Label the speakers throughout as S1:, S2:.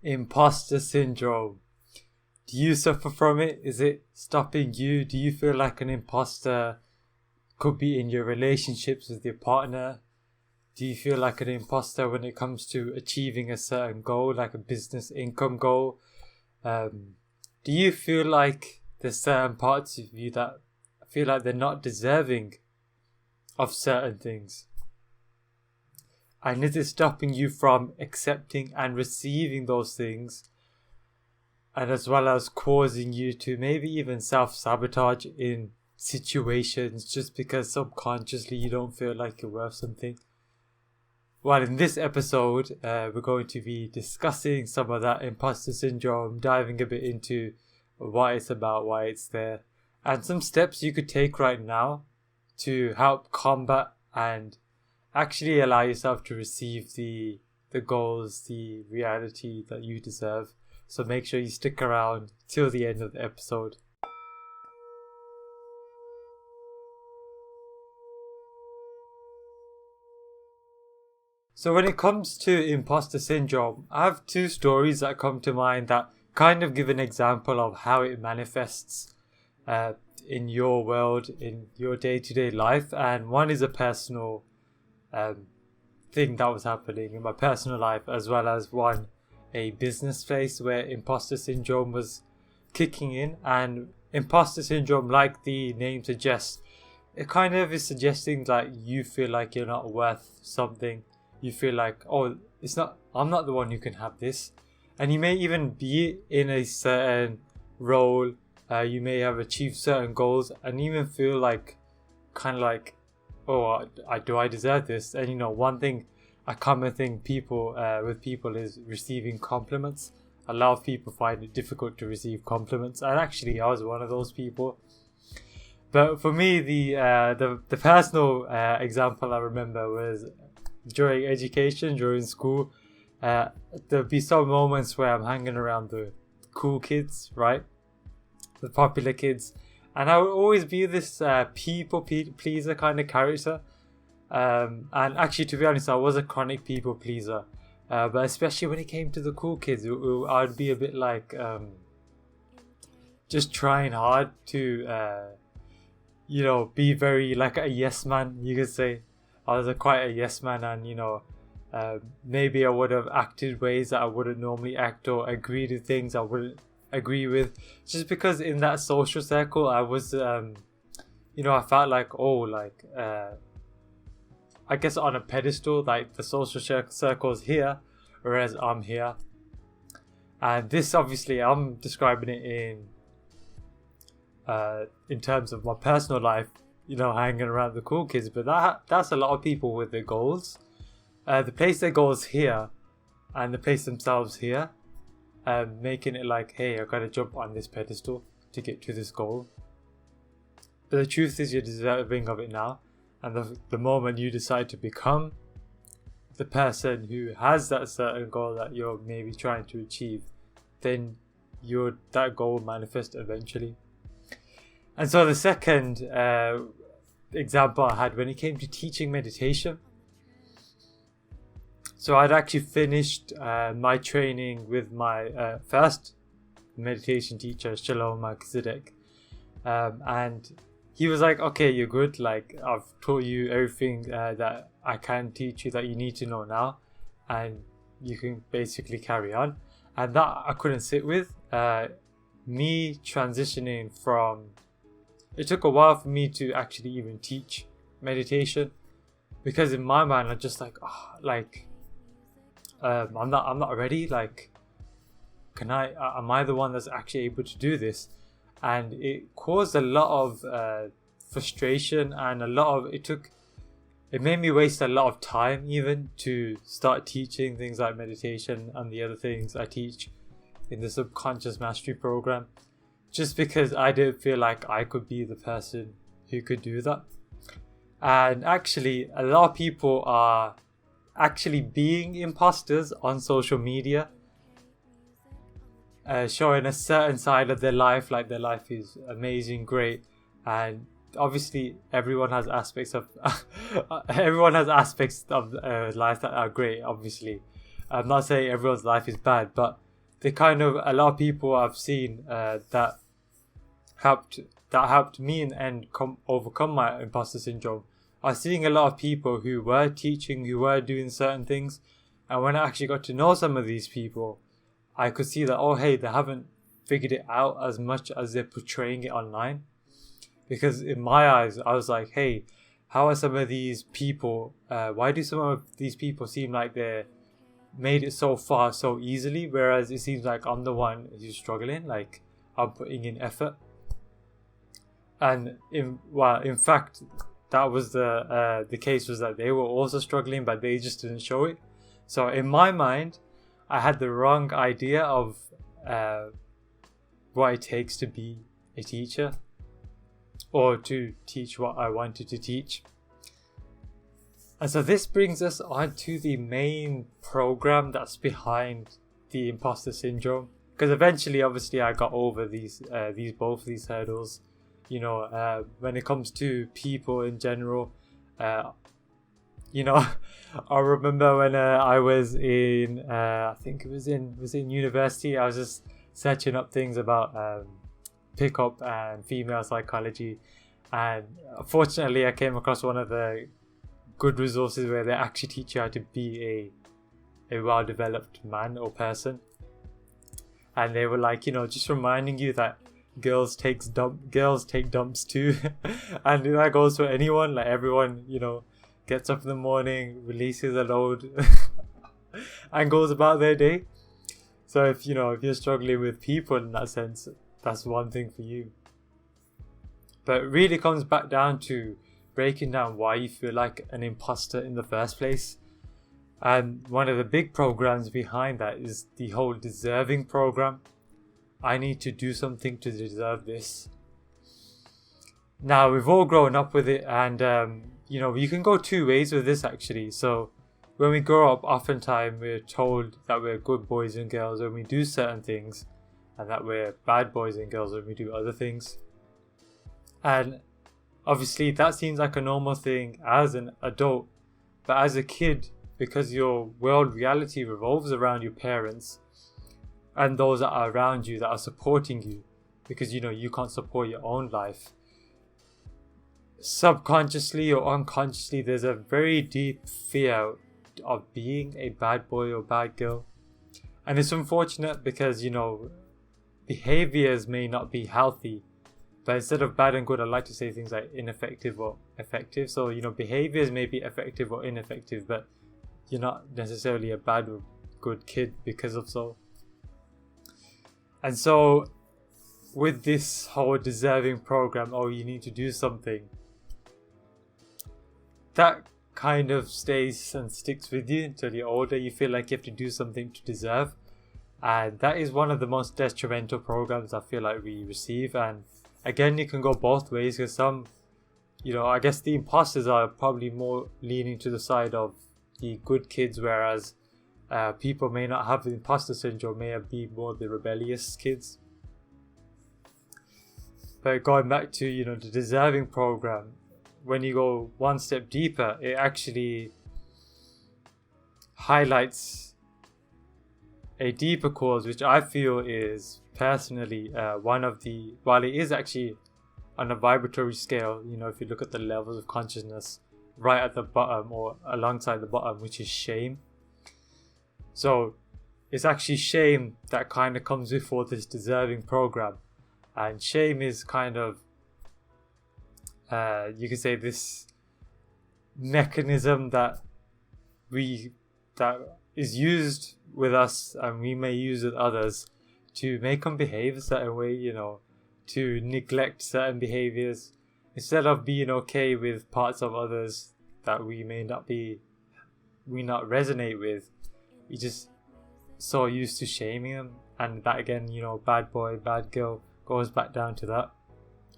S1: Imposter syndrome. Do you suffer from it? Is it stopping you? Do you feel like an imposter? Could be in your relationships with your partner. Do you feel like an imposter when it comes to achieving a certain goal, like a business income goal? Do you feel like there's certain parts of you that feel like they're not deserving of certain things? And is it stopping you from accepting and receiving those things? And as well as causing you to maybe even self-sabotage in situations just because subconsciously you don't feel like you're worth something? Well, in this episode, we're going to be discussing some of that imposter syndrome, diving a bit into what it's about, why it's there, and some steps you could take right now to help combat and actually allow yourself to receive the goals, the reality that you deserve. So make sure you stick around till the end of the episode. So when it comes to imposter syndrome, I have two stories that come to mind that kind of give an example of how it manifests in your world, in your day-to-day life. And one is a personal thing that was happening in my personal life, as well as one a business place where imposter syndrome was kicking in. And imposter syndrome, like the name suggests, it kind of is suggesting that you feel like you're not worth something. You feel like, oh, I'm not the one who can have this. And you may even be in a certain role, you may have achieved certain goals and even feel like, kind of like, oh, do I deserve this? And a common thing with people is receiving compliments. A lot of people find it difficult to receive compliments, and actually I was one of those people. But for me, the personal example I remember was during education, during school. There'd be some moments where I'm hanging around the cool kids, right? The popular kids. And I would always be this people pleaser kind of character. And actually, to be honest, I was a chronic people pleaser. But especially when it came to the cool kids, I'd be a bit like just trying hard to, be very like a yes man, you could say. I was quite a yes man, and maybe I would have acted ways that I wouldn't normally act, or agreed to things I wouldn't agree with, just because in that social circle I was I felt like I guess on a pedestal, like the social circle's here, whereas I'm here. And this, obviously, I'm describing it in terms of my personal life, hanging around the cool kids. But that's a lot of people with their goals. They place their goals here, and they place themselves here, making it like, hey, I've got to jump on this pedestal to get to this goal. But the truth is, you're deserving of it now. And the moment you decide to become the person who has that certain goal that you're maybe trying to achieve, then that goal will manifest eventually. And so the second example I had when it came to teaching meditation. So I'd actually finished my training with my first meditation teacher, Shalom Melchizedek. And he was like, okay, you're good. Like, I've taught you everything that I can teach you that you need to know now. And you can basically carry on. And that I couldn't sit with. Me transitioning from... It took a while for me to actually even teach meditation. Because in my mind, I'm just like, I'm not ready. Like, am I the one that's actually able to do this? And it caused a lot of frustration, and it made me waste a lot of time even to start teaching things like meditation and the other things I teach in the subconscious mastery program, just because I didn't feel like I could be the person who could do that. And actually, a lot of people are actually being imposters on social media, showing a certain side of their life, like their life is amazing, great, and obviously everyone has aspects of life that are great. Obviously, I'm not saying everyone's life is bad, but a lot of people I've seen that helped me in the end overcome my imposter syndrome. I was seeing a lot of people who were teaching, who were doing certain things, and when I actually got to know some of these people, I could see that, oh hey, they haven't figured it out as much as they're portraying it online. Because in my eyes, I was like, hey, how are some of these people, why do some of these people seem like they're made it so far so easily, whereas it seems like I'm the one who's struggling, like I'm putting in effort. And in fact, that was the case, was that they were also struggling, but they just didn't show it. So in my mind, I had the wrong idea of what it takes to be a teacher, or to teach what I wanted to teach. And so this brings us on to the main program that's behind the imposter syndrome. Because eventually, obviously, I got over both of these hurdles. You know, when it comes to people in general, you know, I remember when I was in, I think it was in university. I was just searching up things about pickup and female psychology, and fortunately, I came across one of the good resources where they actually teach you how to be a well-developed man or person. And they were like, you know, just reminding you that girls take dumps too. And that goes for anyone. Like, everyone, you know, gets up in the morning, releases a load and goes about their day. So if you're struggling with people in that sense, that's one thing for you. But it really comes back down to breaking down why you feel like an imposter in the first place. And one of the big programs behind that is the whole deserving program. I need to do something to deserve this. Now, we've all grown up with it, and you can go two ways with this actually. So when we grow up, oftentimes we're told that we're good boys and girls when we do certain things, and that we're bad boys and girls when we do other things. And obviously that seems like a normal thing as an adult, but as a kid, because your world reality revolves around your parents and those that are around you that are supporting you, because you can't support your own life, subconsciously or unconsciously there's a very deep fear of being a bad boy or bad girl. And it's unfortunate because behaviors may not be healthy, but instead of bad and good, I like to say things like ineffective or effective. So behaviors may be effective or ineffective, but you're not necessarily a bad or good kid because of so. And so with this whole deserving program, you need to do something, that kind of stays and sticks with you until you're older. You feel like you have to do something to deserve, and that is one of the most detrimental programs I feel like we receive. And again, you can go both ways, because some, I guess the imposters are probably more leaning to the side of the good kids, whereas people may not have the imposter syndrome, may be more the rebellious kids. But going back to the deserving program, when you go one step deeper, it actually highlights a deeper cause, which I feel is personally one of the, while it is actually on a vibratory scale, if you look at the levels of consciousness, right at the bottom or alongside the bottom, which is shame. So it's actually shame that kind of comes before this deserving program. And shame is kind of, you could say, this mechanism that is used with us, and we may use with others, to make them behave a certain way, to neglect certain behaviors, instead of being okay with parts of others that we not resonate with. We just so used to shaming them, and that again, bad boy, bad girl goes back down to that,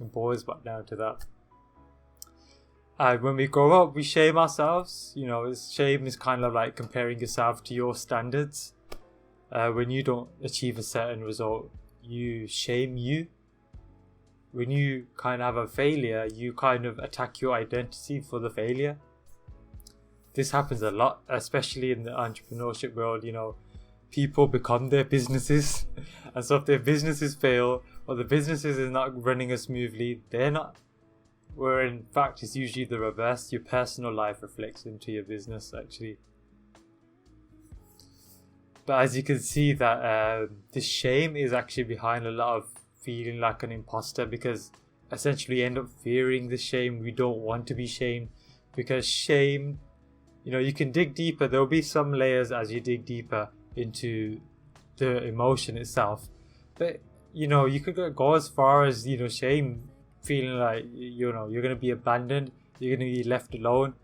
S1: and boys back down to that. And when we grow up, we shame ourselves. Shame is kind of like comparing yourself to your standards. When you don't achieve a certain result, you shame you. When you kind of have a failure, you kind of attack your identity for the failure. This happens a lot, especially in the entrepreneurship world. people become their businesses. And so if their businesses fail, or the businesses is not running as smoothly, they're not. Where in fact it's usually the reverse. Your personal life reflects into your business actually. But as you can see that the shame is actually behind a lot of feeling like an imposter, because essentially you end up fearing the shame. We don't want to be shamed, because shame, you can dig deeper. There'll be some layers as you dig deeper into the emotion itself. But, you could go as far as, shame, feeling like, you're going to be abandoned, you're going to be left alone.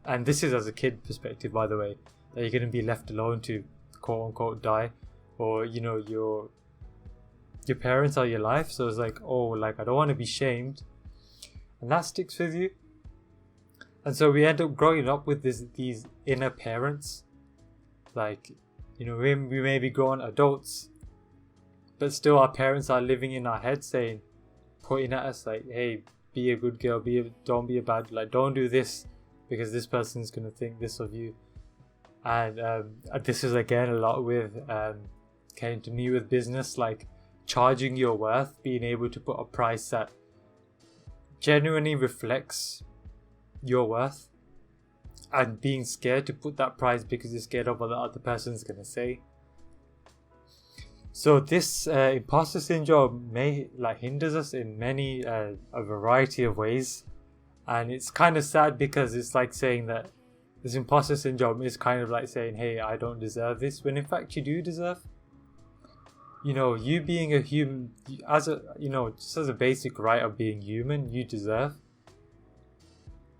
S1: And this is as a kid perspective, by the way, that you're going to be left alone to quote unquote die, or your parents are your life, so it's like, I don't want to be shamed, and that sticks with you. And so we end up growing up with these inner parents, like, we may be grown adults, but still our parents are living in our head, pointing at us like, hey, be a good girl, don't be a bad, don't do this because this person's gonna think this of you. And this is again a lot with came to me with business, like charging your worth, being able to put a price that genuinely reflects your worth, and being scared to put that price because you're scared of what the other person's going to say. So this imposter syndrome hinders us in many a variety of ways, and it's kind of sad because it's like saying that this imposter syndrome is kind of like saying, hey, I don't deserve this, when in fact you do deserve. You being a human, just as a basic right of being human, you deserve.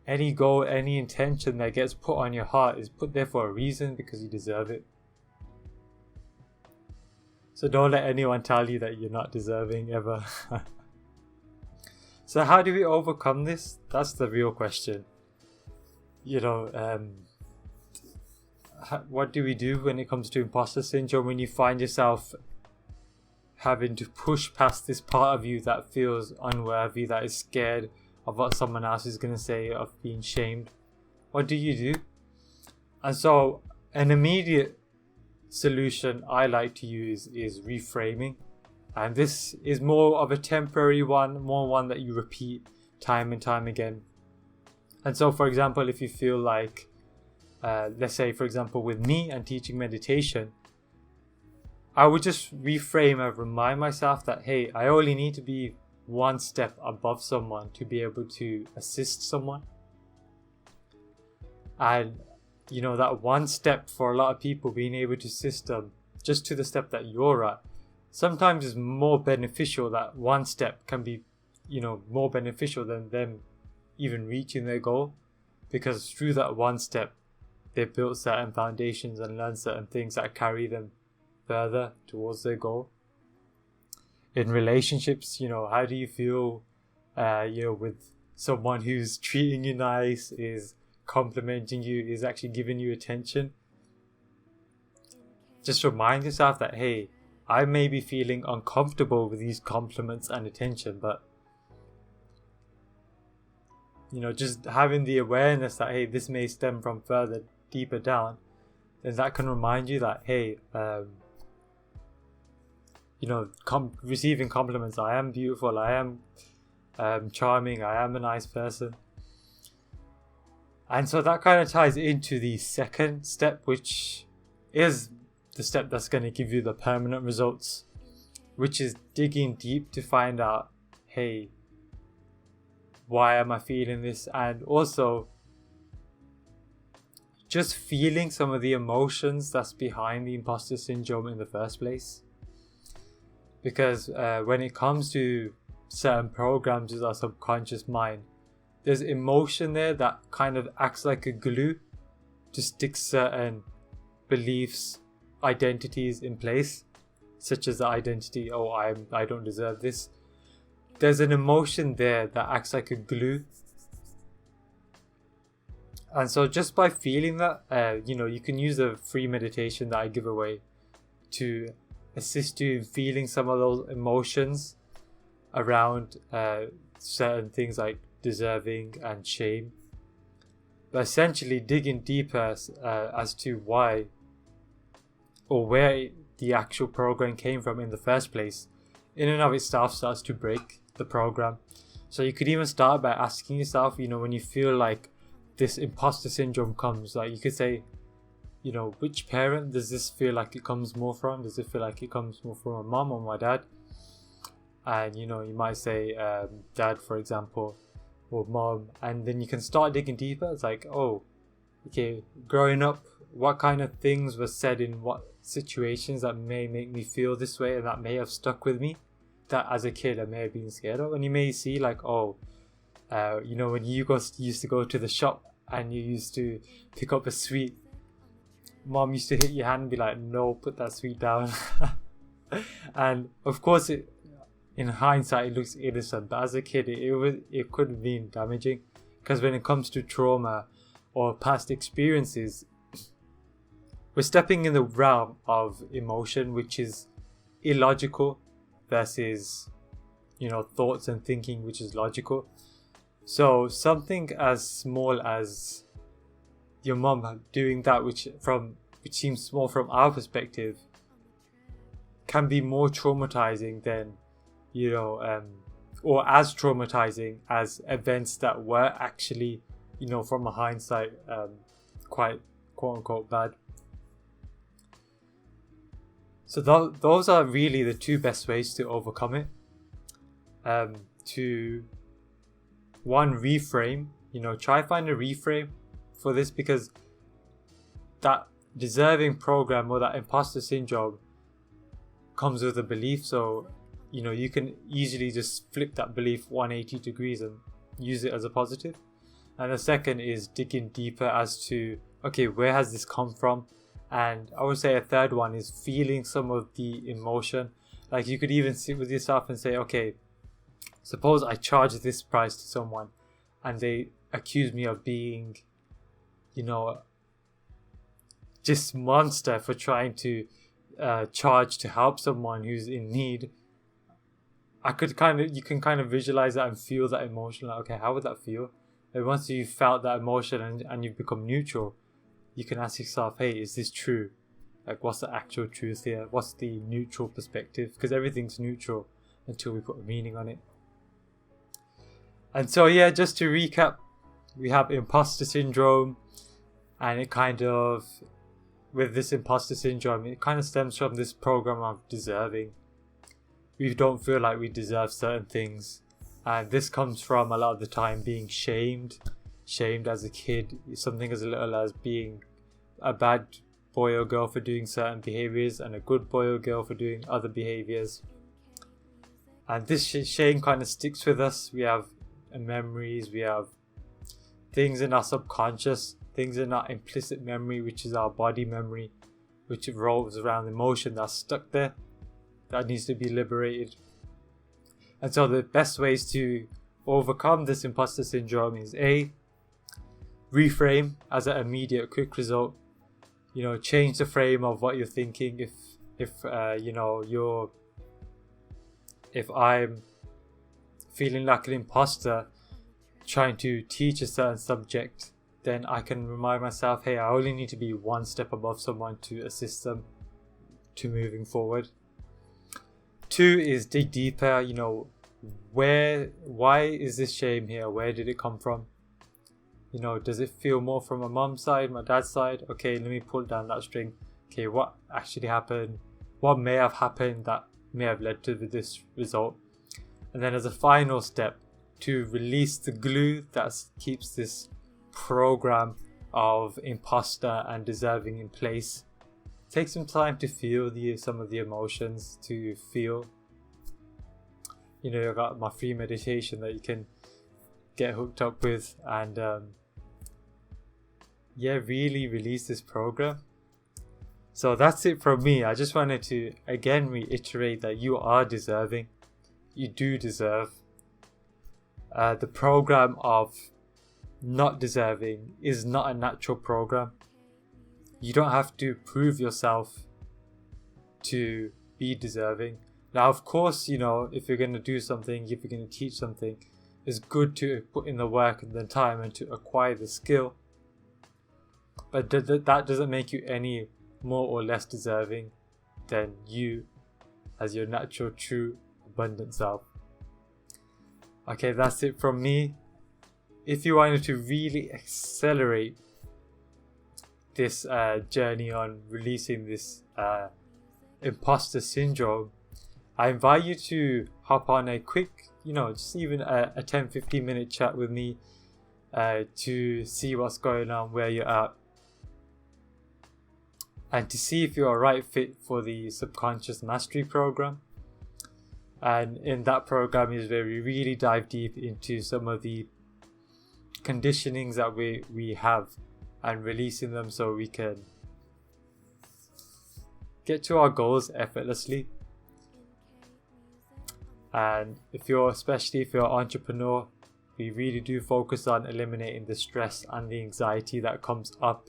S1: Any goal, any intention that gets put on your heart is put there for a reason, because you deserve it. So don't let anyone tell you that you're not deserving ever. So how do we overcome this? That's the real question. What do we do when it comes to imposter syndrome, when you find yourself having to push past this part of you that feels unworthy, that is scared of what someone else is going to say, of being shamed? What do you do? And so an immediate solution I like to use is reframing, and this is more of a temporary one that you repeat time and time again. And so, for example, if you feel like, let's say, for example, with me and teaching meditation, I would just reframe and remind myself that, hey, I only need to be one step above someone to be able to assist someone. And, that one step for a lot of people, being able to assist them just to the step that you're at, sometimes is more beneficial. That one step can be, more beneficial than them even reaching their goal, because through that one step they've built certain foundations and learned certain things that carry them further towards their goal. In relationships, how do you feel with someone who's treating you nice, is complimenting you, is actually giving you attention? Just remind yourself that, hey, I may be feeling uncomfortable with these compliments and attention, but just having the awareness that, hey, this may stem from further deeper down, then that can remind you that, hey, receiving compliments, I am beautiful, I am charming, I am a nice person. And so that kind of ties into the second step, which is the step that's going to give you the permanent results, which is digging deep to find out, hey, why am I feeling this? And also just feeling some of the emotions that's behind the imposter syndrome in the first place. Because when it comes to certain programs with our subconscious mind, there's emotion there that kind of acts like a glue to stick certain beliefs, identities in place, such as the identity, I don't deserve this. There's an emotion there that acts like a glue. And so just by feeling that, you can use a free meditation that I give away to assist you in feeling some of those emotions around certain things like deserving and shame. But essentially digging deeper as to why or where the actual program came from in the first place, in and of itself starts to break the program. So you could even start by asking yourself, when you feel like this imposter syndrome comes, like you could say, which parent does this feel like it comes more from? Does it feel like it comes more from my mom or my dad? And you might say dad, for example, or mom, and then you can start digging deeper. It's like, oh, okay, growing up, what kind of things were said in what situations that may make me feel this way, and that may have stuck with me, that as a kid I may have been scared of. And you may see like, when you used to go to the shop and you used to pick up a sweet, mom used to hit your hand and be like, no, put that sweet down. And of course in hindsight it looks innocent, but as a kid it could have been damaging, because when it comes to trauma or past experiences, we're stepping in the realm of emotion, which is illogical, versus thoughts and thinking, which is logical. So something as small as your mom doing that, which seems small from our perspective, can be more traumatizing than or as traumatizing as events that were actually from a hindsight quite quote unquote bad. So those are really the two best ways to overcome it. To one, reframe. Try find a reframe for this, because that deserving program or that imposter syndrome comes with a belief. So you can easily just flip that belief 180 degrees and use it as a positive. And the second is digging deeper as to, okay, where has this come from? And I would say a third one is feeling some of the emotion. Like you could even sit with yourself and say, okay, suppose I charge this price to someone and they accuse me of being, just monster for trying to charge to help someone who's in need. You can kind of visualize that and feel that emotion. Like, okay, how would that feel? And once you've felt that emotion and you've become neutral, you can ask yourself, hey, is this true? Like, what's the actual truth here? What's the neutral perspective? Because everything's neutral until we put a meaning on it. And so, yeah, just to recap, we have imposter syndrome, and it kind of, with this imposter syndrome, it kind of stems from this program of deserving. We don't feel like we deserve certain things, and this comes from a lot of the time being shamed as a kid, something as little as being a bad boy or girl for doing certain behaviors and a good boy or girl for doing other behaviors. And this shame kind of sticks with us. We have memories, we have things in our subconscious, things in our implicit memory, which is our body memory, which revolves around emotion that's stuck there, that needs to be liberated. And so the best ways to overcome this imposter syndrome is A, reframe as an immediate quick result. Change the frame of what you're thinking. If I'm feeling like an imposter trying to teach a certain subject, then I can remind myself, hey, I only need to be one step above someone to assist them to moving forward. 2 is dig deeper. Why is this shame here? Where did it come from? Does it feel more from my mom's side, my dad's side? Okay, let me pull down that string. Okay, what actually happened? What may have happened that may have led to this result? And then as a final step, to release the glue that keeps this program of imposter and deserving in place. Take some time to feel some of the emotions, to feel. I've got my free meditation that you can get hooked up with, and really release this program. So that's it from me. I just wanted to again reiterate that you are deserving. You do deserve. The program of not deserving is not a natural program. You don't have to prove yourself to be deserving. Now, of course, if you're going to do something, if you're going to teach something, it's good to put in the work and the time and to acquire the skill. But that doesn't make you any more or less deserving than you as your natural, true, abundant self. Okay, that's it from me. If you wanted to really accelerate this journey on releasing this imposter syndrome, I invite you to hop on a quick, just even a 10-15 minute chat with me to see what's going on, where you're at, and to see if you're a right fit for the Subconscious Mastery program. And in that program is where we really dive deep into some of the conditionings that we have and releasing them so we can get to our goals effortlessly. And especially if you're an entrepreneur, we really do focus on eliminating the stress and the anxiety that comes up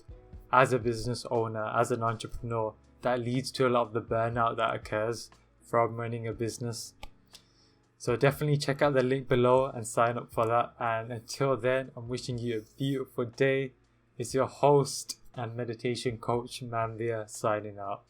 S1: as a business owner, as an entrepreneur, that leads to a lot of the burnout that occurs from running a business. So definitely check out the link below and sign up for that. And until then, I'm wishing you a beautiful day. It's your host and meditation coach, Manvir, signing out.